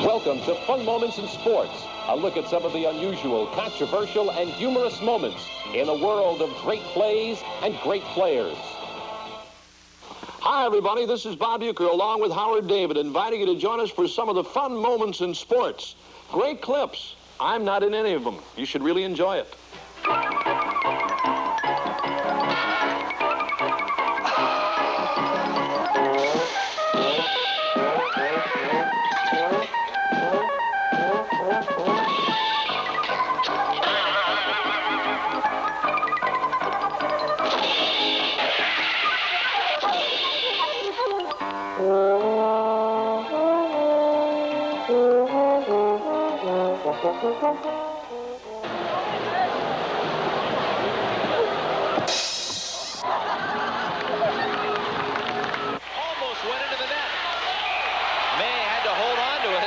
Welcome to Fun Moments in Sports, a look at some of the unusual, controversial, and humorous moments in a world of great plays and great players. Hi, everybody. This is Bob Uecker, along with Howard David, inviting you to join us for some of the fun moments in sports. Great clips. I'm not in any of them. You should really enjoy it.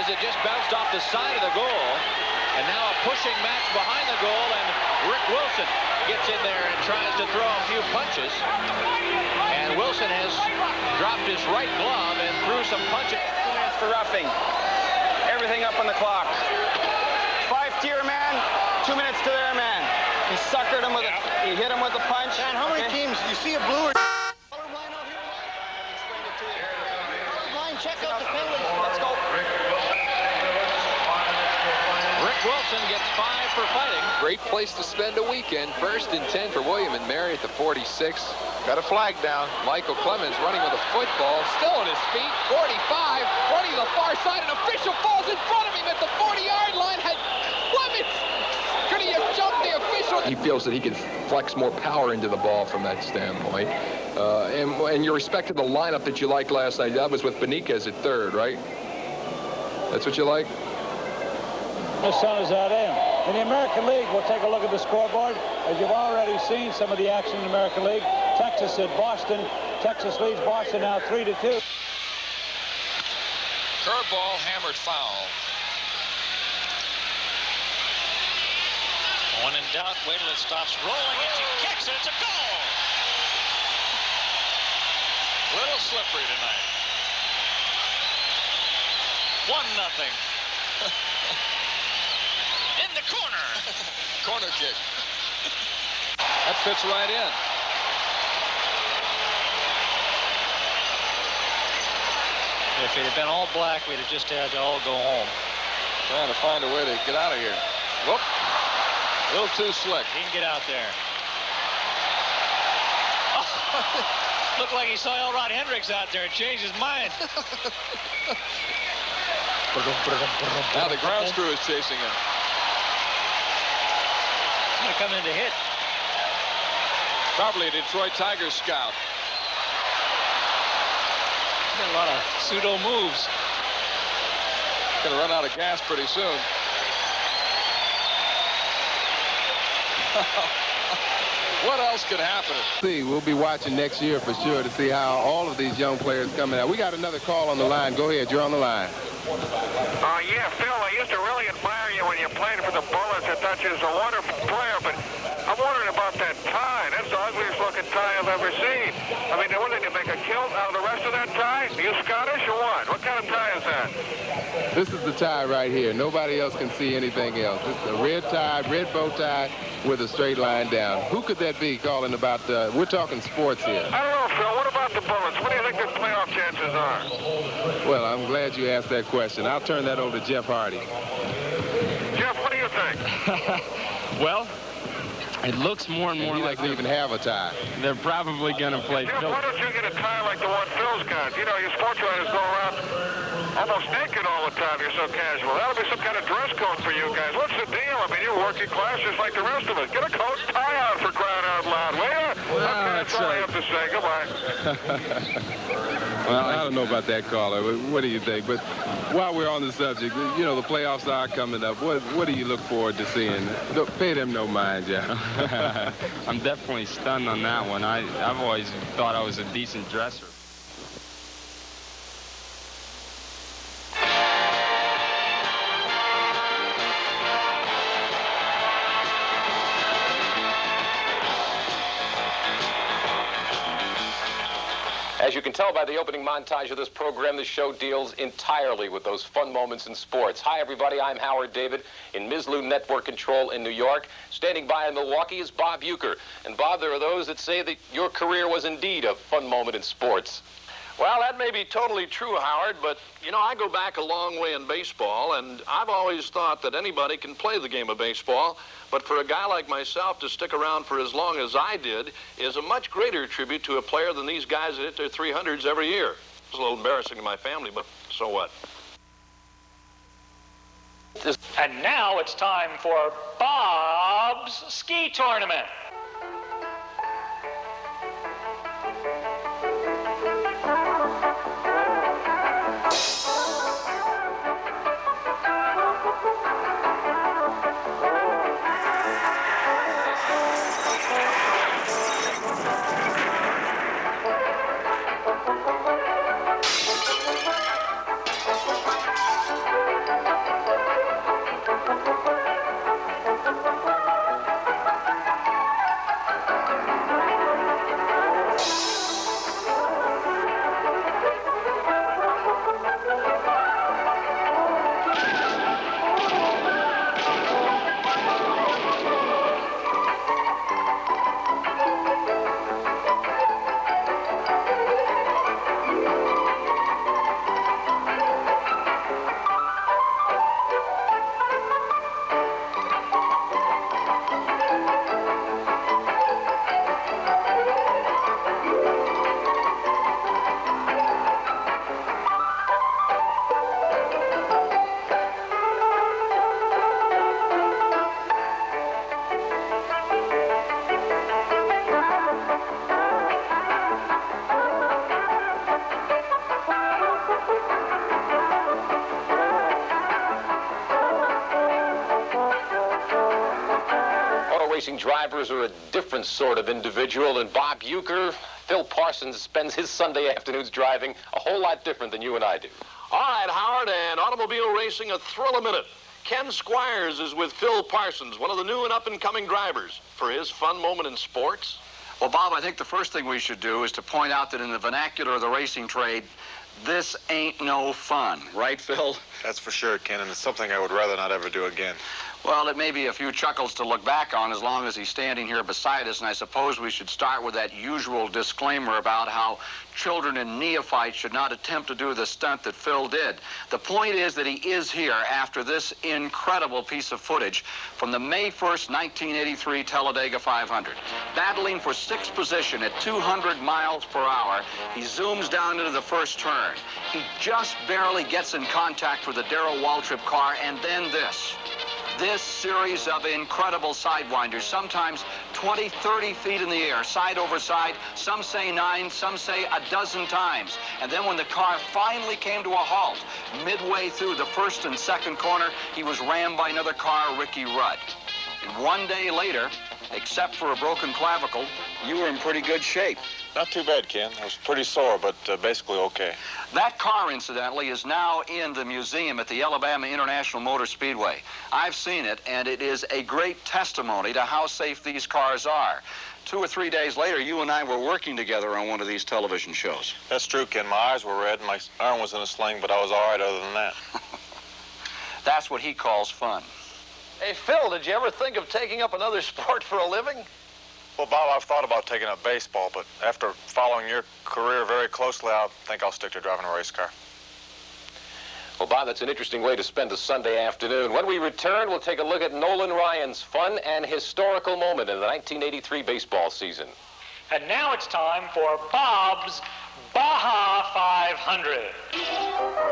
It just bounced off the side of the goal, and now a pushing match behind the goal, and Rick Wilson gets in there and tries to throw a few punches, and Wilson has dropped his right glove and threw some punches. 2 minutes for roughing. Everything up on the clock. 5 to your man, 2 minutes to their man. He suckered him with he hit him with a punch. Man, how many teams do you see a blue or colorblind out here? Explain it to you. Colorblind, check out the penalties. Let's go. Rick Wilson gets 5 for fighting. Great place to spend a weekend. 1st and 10 for William and Mary at the 46. Got a flag down. Michael Clemens running with a football. Still on his feet. 45. Running to the far side. An official falls in front of him at the 40-yard line. Had Clemens. Could he have jumped the official? He feels that he can flex more power into the ball from that standpoint. And your respect to the lineup that you liked last night, that was with Benitez at 3rd, right? That's what you like? The sun is out in. In the American League, we'll take a look at the scoreboard. As you've already seen some of the action in the American League, Texas at Boston. Texas leads Boston now 3-2. Curveball, hammered foul. When in doubt, wait till it stops rolling, and she kicks it. It's a goal. Little slippery tonight. 1-0. In the corner. Corner kick. That fits right in. If it had been all black, we'd have just had to all go home. Trying to find a way to get out of here. Whoop. A little too slick. He can get out there. Oh, looked like he saw Elrod Hendricks out there and changed his mind. Now the ground crew is chasing him. He's going to come in to hit. Probably a Detroit Tigers scout. Got a lot of pseudo moves. Going to run out of gas pretty soon. What else could happen? We'll be watching next year for sure to see how all of these young players come out. We got another call on the line. Go ahead. You're on the line. Yeah, Phil, I used to really admire you when you played for the Bullets. I thought you was a wonderful player, but I'm wondering about that tie. That's the ugliest looking tie I've ever seen. I mean, what, did you make a kilt out of the rest of that tie? Are you Scottish or what? What kind of tie is that? This is the tie right here. Nobody else can see anything else. It's a red tie, red bow tie with a straight line down. Who could that be calling about, we're talking sports here. I don't know, Phil. What about the Bullets? What do you think their playoff chances are? Well, I'm glad you asked that question. I'll turn that over to Jeff Hardy. Jeff, what do you think? Well, it looks more and more like they even have a tie. They're probably going to play. Jeff, why don't you get a tie like the one Phil's got? You know, your sports writers go around almost naked all the time. You're so casual. That'll be some kind of dress code for you guys. What's the deal? I mean, you're working class just like the rest of us. Get a coat and tie out for crying out loud, will you? Okay, that's all I have to say. Goodbye. Well, I don't know about that, caller. What do you think? But while we're on the subject, you know, the playoffs are coming up. What do you look forward to seeing? Pay them no mind, Jeff. I'm definitely stunned on that one. I've always thought I was a decent dresser. As you can tell, tell by the opening montage of this program, the show deals entirely with those fun moments in sports. Hi, everybody. I'm Howard David in Mislu Network Control in New York. Standing by in Milwaukee is Bob Uecker. And, Bob, there are those that say that your career was indeed a fun moment in sports. Well, that may be totally true, Howard, but, you know, I go back a long way in baseball, and I've always thought that anybody can play the game of baseball, but for a guy like myself to stick around for as long as I did is a much greater tribute to a player than these guys that hit their 300s every year. It's a little embarrassing to my family, but so what? And now it's time for Bob's Ski Tournament. Racing drivers are a different sort of individual, and Bob Uecker, Phil Parsons, spends his Sunday afternoons driving a whole lot different than you and I do. All right, Howard, and automobile racing, a thrill a minute. Ken Squires is with Phil Parsons, one of the new and up-and-coming drivers, for his fun moment in sports. Well, Bob, I think the first thing we should do is to point out that in the vernacular of the racing trade, this ain't no fun. Right, Phil? That's for sure, Ken, and it's something I would rather not ever do again. Well, it may be a few chuckles to look back on as long as he's standing here beside us, and I suppose we should start with that usual disclaimer about how children and neophytes should not attempt to do the stunt that Phil did. The point is that he is here after this incredible piece of footage from the May 1st, 1983 Talladega 500. Battling for sixth position at 200 miles per hour, he zooms down into the first turn. He just barely gets in contact with the Darrell Waltrip car, and then this. This series of incredible sidewinders, sometimes 20, 30 feet in the air, side over side, some say 9, some say a dozen times. And then when the car finally came to a halt, midway through the first and second corner, he was rammed by another car, Ricky Rudd. And one day later, except for a broken clavicle, you were in pretty good shape. Not too bad, Ken. I was pretty sore, but basically okay. That car, incidentally, is now in the museum at the Alabama International Motor Speedway. I've seen it, and it is a great testimony to how safe these cars are. 2 or 3 days later, you and I were working together on one of these television shows. That's true, Ken. My eyes were red, and my arm was in a sling, but I was all right other than that. That's what he calls fun. Hey, Phil, did you ever think of taking up another sport for a living? Well, Bob, I've thought about taking up baseball, but after following your career very closely, I think I'll stick to driving a race car. Well, Bob, that's an interesting way to spend a Sunday afternoon. When we return, we'll take a look at Nolan Ryan's fun and historical moment in the 1983 baseball season. And now it's time for Bob's Baja 500.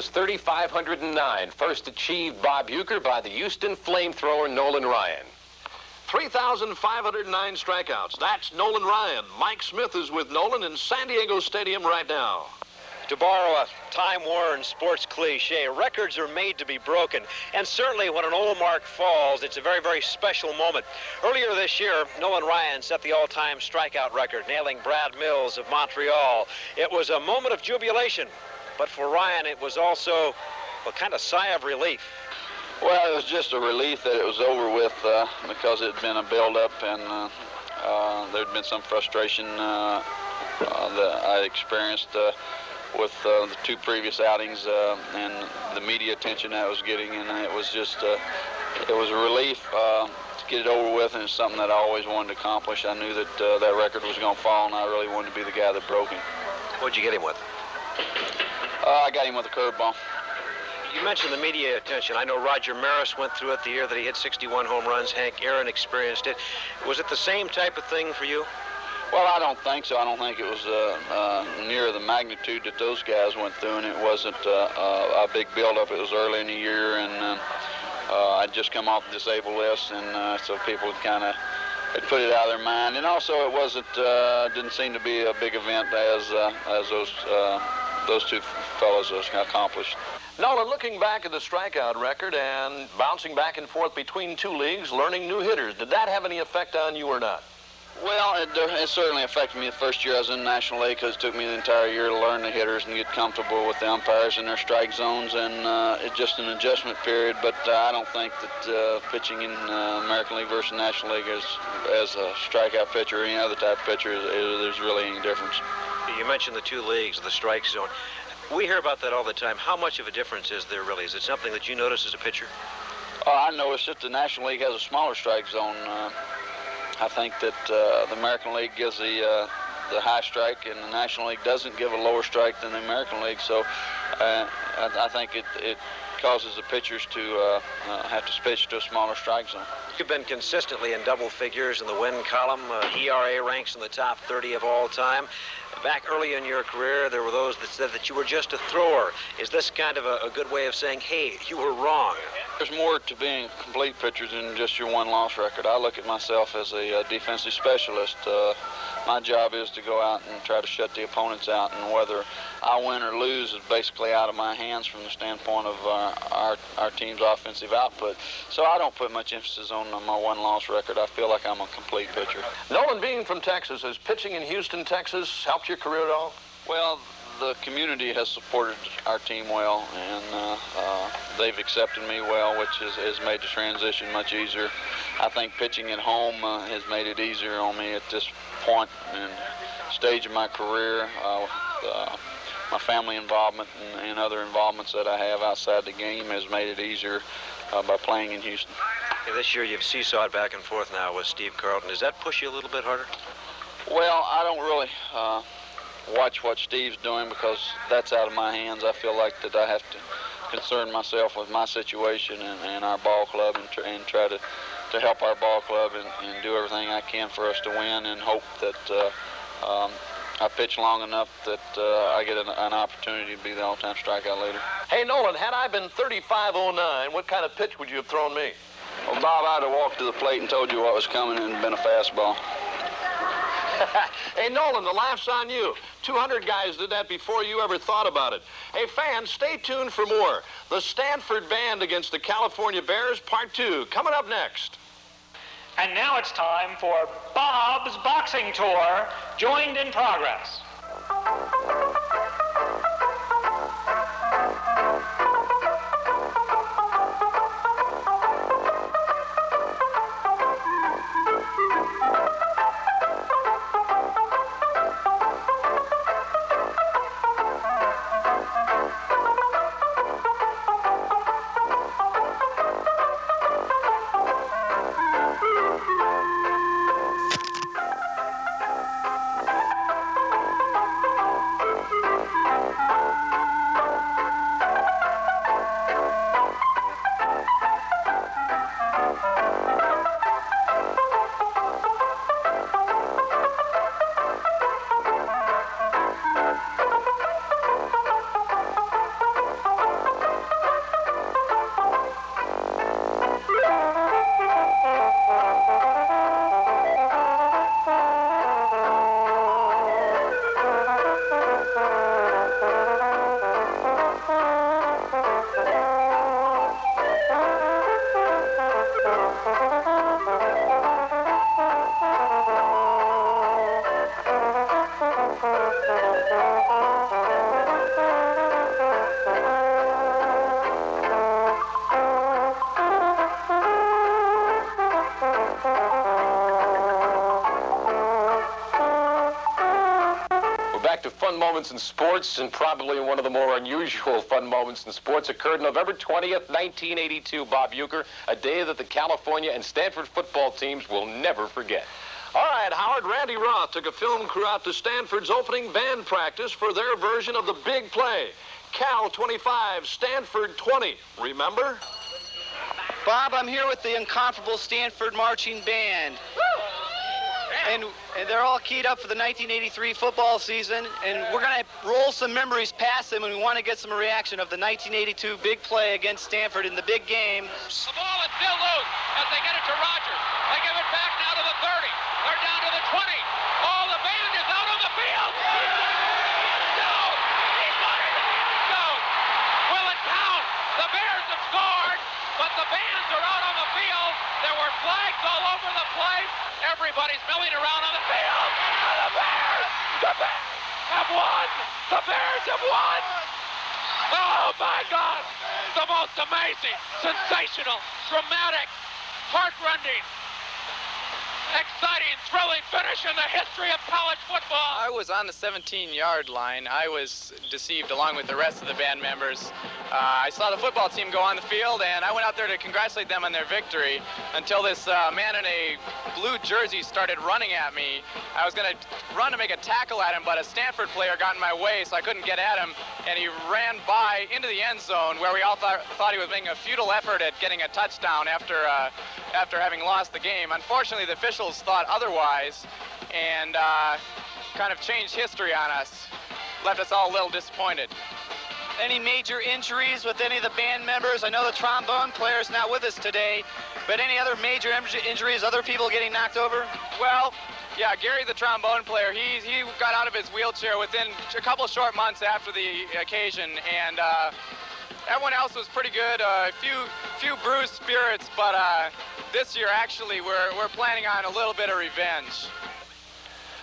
was 3,509, first achieved Bob Uecker by the Houston flamethrower Nolan Ryan. 3,509 strikeouts. That's Nolan Ryan. Mike Smith is with Nolan in San Diego Stadium right now. To borrow a time-worn sports cliche, records are made to be broken. And certainly when an old mark falls, it's a very, very special moment. Earlier this year, Nolan Ryan set the all-time strikeout record, nailing Brad Mills of Montreal. It was a moment of jubilation, but for Ryan, it was also a kind of sigh of relief. Well, it was just a relief that it was over with because it had been a build-up and there'd been some frustration that I experienced with the two previous outings and the media attention I was getting, and it was just it was a relief to get it over with, and it's something that I always wanted to accomplish. I knew that that record was going to fall, and I really wanted to be the guy that broke him. What'd you get him with? I got him with a curveball. You mentioned the media attention. I know Roger Maris went through it the year that he hit 61 home runs. Hank Aaron experienced it. Was it the same type of thing for you? Well, I don't think so. I don't think it was near the magnitude that those guys went through, and it wasn't a big build-up. It was early in the year, and I'd just come off the disabled list, and so people kind of had put it out of their mind. And also, it wasn't didn't seem to be a big event as those two fellows accomplished. Nolan, looking back at the strikeout record and bouncing back and forth between two leagues, learning new hitters, did that have any effect on you or not? Well, it certainly affected me the first year I was in the National League because it took me the entire year to learn the hitters and get comfortable with the umpires and their strike zones, and it's just an adjustment period. But I don't think that pitching in American League versus National League as a strikeout pitcher or any other type of pitcher, there's really any difference. You mentioned the two leagues, the strike zone. We hear about that all the time. How much of a difference is there really? Is it something that you notice as a pitcher? I noticed that the National League has a smaller strike zone. I think that the American League gives the high strike, and the National League doesn't give a lower strike than the American League. So I think it causes the pitchers to have to pitch to a smaller strike zone. You've been consistently in double figures in the win column. ERA ranks in the top 30 of all time. Back early in your career, there were those that said that you were just a thrower. Is this kind of a good way of saying, hey, you were wrong? There's more to being a complete pitcher than just your one-loss record. I look at myself as a defensive specialist. My job is to go out and try to shut the opponents out, and whether I win or lose is basically out of my hands from the standpoint of our team's offensive output. So I don't put much emphasis on my one-loss record. I feel like I'm a complete pitcher. Nolan, being from Texas, has pitching in Houston, Texas helped your career at all? Well, the community has supported our team well, and they've accepted me well, which has made the transition much easier. I think pitching at home has made it easier on me at this point and stage of my career. My family involvement and other involvements that I have outside the game has made it easier by playing in Houston. This year you've seesawed back and forth now with Steve Carlton. Does that push you a little bit harder? Well, I don't really watch what Steve's doing because that's out of my hands. I feel like that I have to concern myself with my situation and our ball club and try to help our ball club and do everything I can for us to win, and hope that I pitch long enough that I get an opportunity to be the all-time strikeout leader. Hey, Nolan, had I been 35-09, what kind of pitch would you have thrown me? Well, Bob, I'd have walked to the plate and told you what was coming and been a fastball. Hey, Nolan, the laugh's on you. 200 guys did that before you ever thought about it. Hey, fans, stay tuned for more. The Stanford Band against the California Bears, Part 2, coming up next. And now it's time for Bob's Boxing Tour, joined in progress. moments in sports, and probably one of the more unusual fun moments in sports, occurred November 20th, 1982, Bob Uecker, a day that the California and Stanford football teams will never forget. All right, Howard, Randy Roth took a film crew out to Stanford's opening band practice for their version of the big play. Cal 25, Stanford 20. Remember? Bob, I'm here with the incomparable Stanford Marching Band. And they're all keyed up for the 1983 football season, and we're going to roll some memories past them, and we want to get some reaction of the 1982 big play against Stanford in the big game. The ball is still loose as they get it to Rogers. They give it back now to the 30. They're down to the 20. Oh, the band is out on the field. No! He put it in the end zone. Will it count? The Bears have scored, but the bands are out on the field. There were flags all over the place. Everybody's milling around on the field. And the Bears have won. The Bears have won. Oh, my God. The most amazing, sensational, dramatic, heart-rending, exciting, thrilling finish in the history of college football. I was on the 17-yard line. I was deceived along with the rest of the band members. I saw the football team go on the field, and I went out there to congratulate them on their victory until this man in a blue jersey started running at me. I was going to run to make a tackle at him, but a Stanford player got in my way, so I couldn't get at him, and he ran by into the end zone where we all thought he was making a futile effort at getting a touchdown after having lost the game. Unfortunately, the officials thought otherwise and kind of changed history on us, left us all a little disappointed. Any major injuries with any of the band members? I know the trombone player's not with us today, but any other major injuries, other people getting knocked over? Well, yeah, Gary, the trombone player, he got out of his wheelchair within a couple short months after the occasion, and everyone else was pretty good. A few bruised spirits, but this year actually we're planning on a little bit of revenge.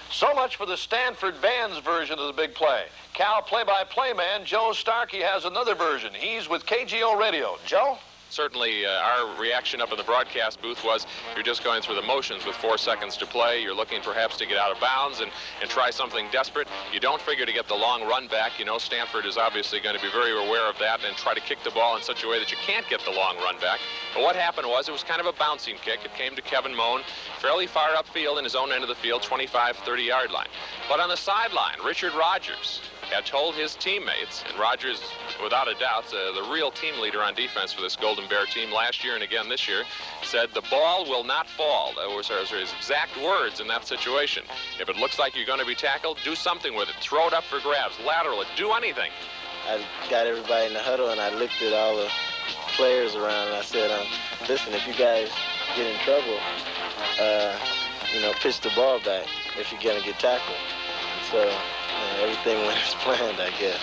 So much for the Stanford band's version of the big play. Cal play-by-play man Joe Starkey has another version. He's with KGO Radio. Joe? Certainly, our reaction up in the broadcast booth was you're just going through the motions with 4 seconds to play. You're looking perhaps to get out of bounds and try something desperate. You don't figure to get the long run back. You know Stanford is obviously going to be very aware of that and try to kick the ball in such a way that you can't get the long run back. But what happened was it was kind of a bouncing kick. It came to Kevin Moan, fairly far upfield in his own end of the field, 25, 30-yard line. But on the sideline, Richard Rogers had told his teammates, and Rogers, without a doubt, the real team leader on defense for this Golden Bear team last year and again this year, said the ball will not fall. Those are his exact words in that situation. If it looks like you're going to be tackled, do something with it. Throw it up for grabs, lateral it, do anything. I got everybody in the huddle, and I looked at all the players around, and I said, listen, if you guys get in trouble, pitch the ball back if you're going to get tackled. So everything went as planned, I guess.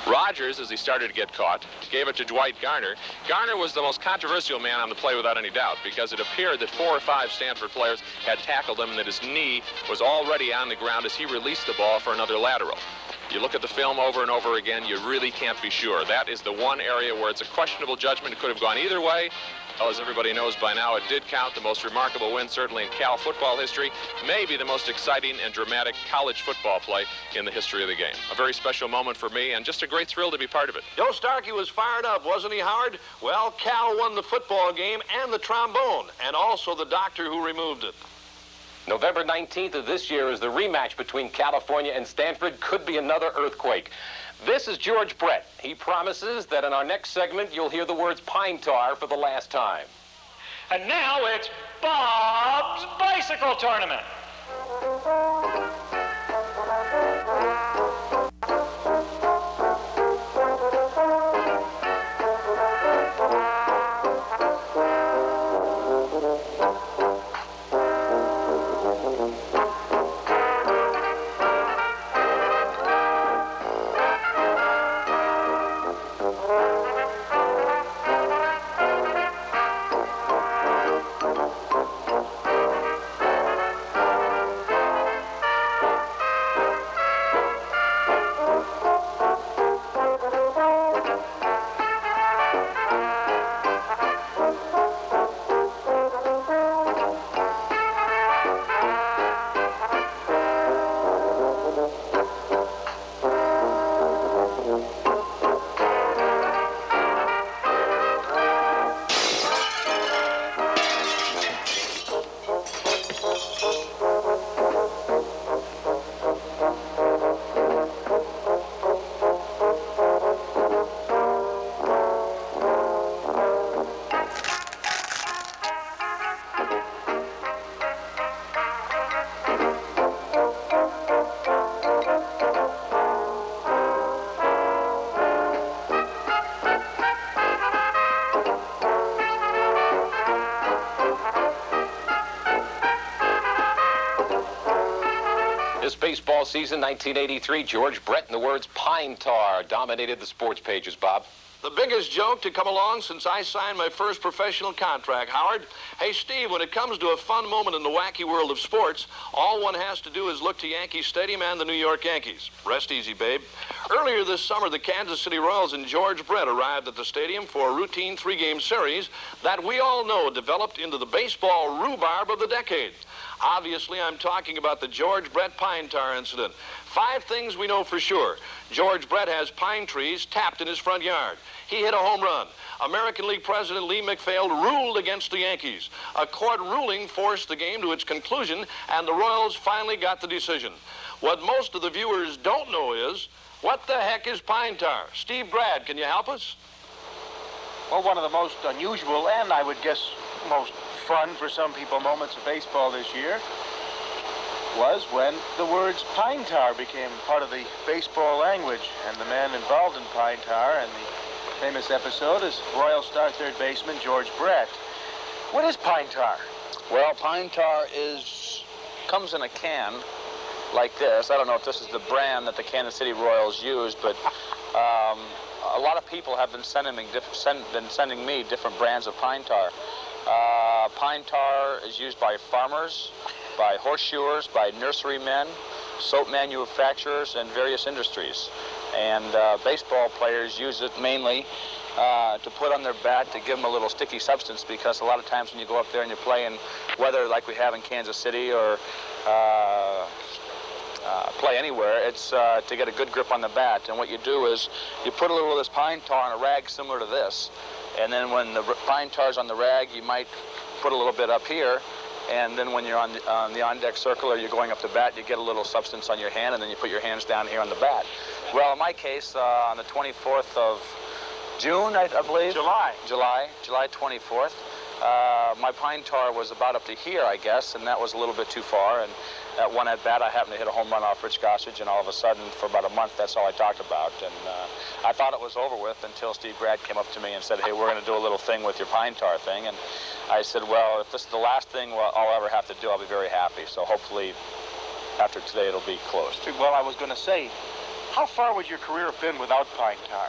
Rogers, as he started to get caught, gave it to Dwight Garner. Garner was the most controversial man on the play without any doubt because it appeared that 4 or 5 Stanford players had tackled him and that his knee was already on the ground as he released the ball for another lateral. You look at the film over and over again, you really can't be sure. That is the one area where it's a questionable judgment. It could have gone either way. Well, as everybody knows by now, it did count. The most remarkable win, certainly in Cal football history, maybe the most exciting and dramatic college football play in the history of the game. A very special moment for me, and just a great thrill to be part of it. Joe Starkey was fired up, wasn't he, Howard? Well, Cal won the football game and the trombone, and also the doctor who removed it. November 19th of this year is the rematch between California and Stanford. Could be another earthquake. This is George Brett. He promises that in our next segment, you'll hear the words pine tar for the last time. And now it's Bob's Bicycle Tournament. baseball season 1983. George Brett, in the words pine tar, dominated the sports pages, Bob. The biggest joke to come along since I signed my first professional contract, Howard. Hey, Steve, when it comes to a fun moment in the wacky world of sports, all one has to do is look to Yankee Stadium and the New York Yankees. Rest easy, babe. Earlier this summer, the Kansas City Royals and George Brett arrived at the stadium for a routine 3-game series that we all know developed into the baseball rhubarb of the decade. Obviously, I'm talking about the George Brett pine tar incident. 5 things we know for sure. George Brett has pine trees tapped in his front yard. He hit a home run. American League President Lee McPhail ruled against the Yankees. A court ruling forced the game to its conclusion, and the Royals finally got the decision. What most of the viewers don't know is, what the heck is pine tar? Steve Grad, can you help us? Well, one of the most unusual and I would guess most fun for some people moments of baseball this year was when the words pine tar became part of the baseball language, and the man involved in pine tar and the famous episode is Royal star third baseman George Brett. What is pine tar? Well, pine tar comes in a can like this. I don't know if this is the brand that the Kansas City Royals use, but a lot of people have been sending me different brands of pine tar. Pine tar is used by farmers, by horseshoers, by nurserymen, soap manufacturers, and various industries. And baseball players use it mainly to put on their bat to give them a little sticky substance, because a lot of times when you go up there and you play in weather like we have in Kansas City or play anywhere, it's to get a good grip on the bat. And what you do is you put a little of this pine tar on a rag similar to this, and then when the pine tar's on the rag, you might put a little bit up here, and then when you're on the on-deck circle or you're going up to bat, you get a little substance on your hand, and then you put your hands down here on the bat. Well, in my case, on the 24th of June, I believe. July 24th. My pine tar was about up to here, I guess, and that was a little bit too far. And at one at bat, I happened to hit a home run off Rich Gossage, and all of a sudden, for about a month, that's all I talked about. And I thought it was over with until Steve Grad came up to me and said, "Hey, we're going to do a little thing with your pine tar thing." And I said, "Well, if this is the last thing I'll ever have to do, I'll be very happy. So hopefully, after today, it'll be closed." Well, I was going to say, how far would your career have been without pine tar?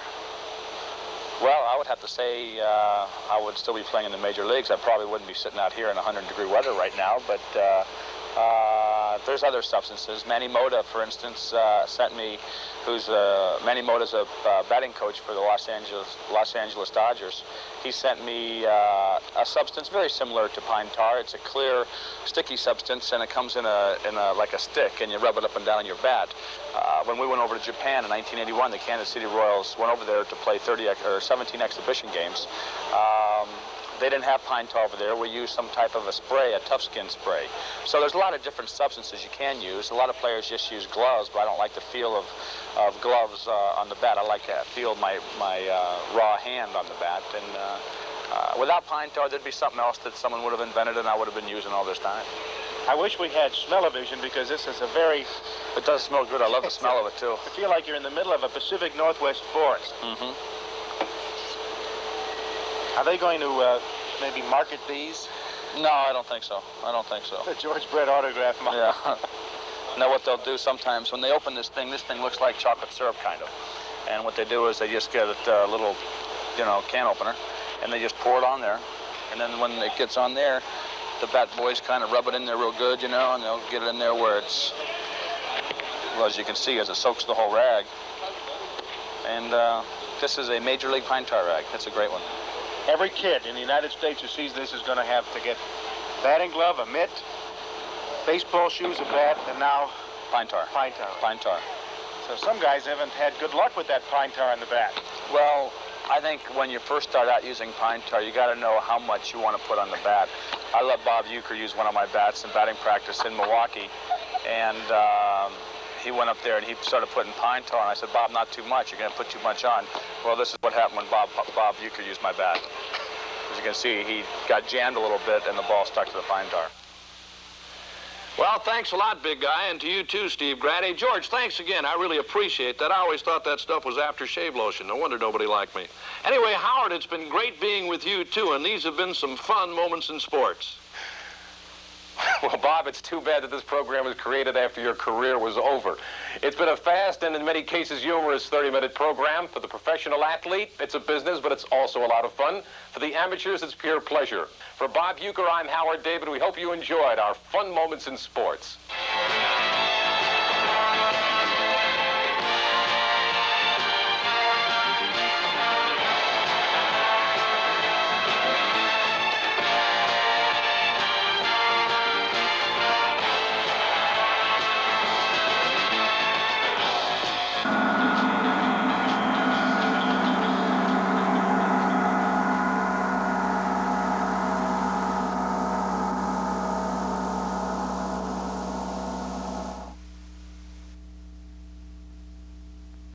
Well, I would have to say I would still be playing in the major leagues. I probably wouldn't be sitting out here in 100-degree weather right now, but there's other substances. Manny Mota, for instance, sent me, Manny Mota's a batting coach for the Los Angeles Dodgers. He sent me a substance very similar to pine tar. It's a clear, sticky substance, and it comes in like a stick, and you rub it up and down on your bat. When we went over to Japan in 1981, the Kansas City Royals went over there to play 17 exhibition games. They didn't have pine tar over there. We used some type of a spray, a tough skin spray. So there's a lot of different substances you can use. A lot of players just use gloves, but I don't like the feel of gloves on the bat. I like to feel my raw hand on the bat. And without pine tar, there'd be something else that someone would have invented and I would have been using all this time. I wish we had smell-o-vision, because this is a very... It does smell good. I love the smell of it, too. I feel like you're in the middle of a Pacific Northwest forest. Mm-hmm. Are they going to maybe market these? No, I don't think so. The George Brett autograph mark. Yeah. Now what they'll do sometimes, when they open this thing looks like chocolate syrup, kind of. And what they do is they just get a little, can opener, and they just pour it on there. And then when it gets on there, the bat boys kind of rub it in there real good, and they'll get it in there where it's, well, as you can see, as it soaks the whole rag. And this is a Major League pine tar rag. It's a great one. Every kid in the United States who sees this is going to have to get batting glove, a mitt, baseball shoes, a bat, and now pine tar. Pine tar. So some guys haven't had good luck with that pine tar on the bat. Well, I think when you first start out using pine tar, you got to know how much you want to put on the bat. I let Bob Uecker use one of my bats in batting practice in Milwaukee, and he went up there and he started putting pine tar on. I said, "Bob, not too much. You're going to put too much on." Well, this is what happened when Bob Uecker used my bat. As you can see, he got jammed a little bit and the ball stuck to the pine tar. Well, thanks a lot, big guy, and to you too, Steve Grad. Hey, George, thanks again. I really appreciate that. I always thought that stuff was aftershave lotion. No wonder nobody liked me. Anyway, Howard, it's been great being with you too, and these have been some fun moments in sports. Well, Bob, it's too bad that this program was created after your career was over. It's been a fast and in many cases humorous 30-minute program. For the professional athlete, it's a business, but it's also a lot of fun. For the amateurs, it's pure pleasure. For Bob Uecker, I'm Howard David. We hope you enjoyed our fun moments in sports.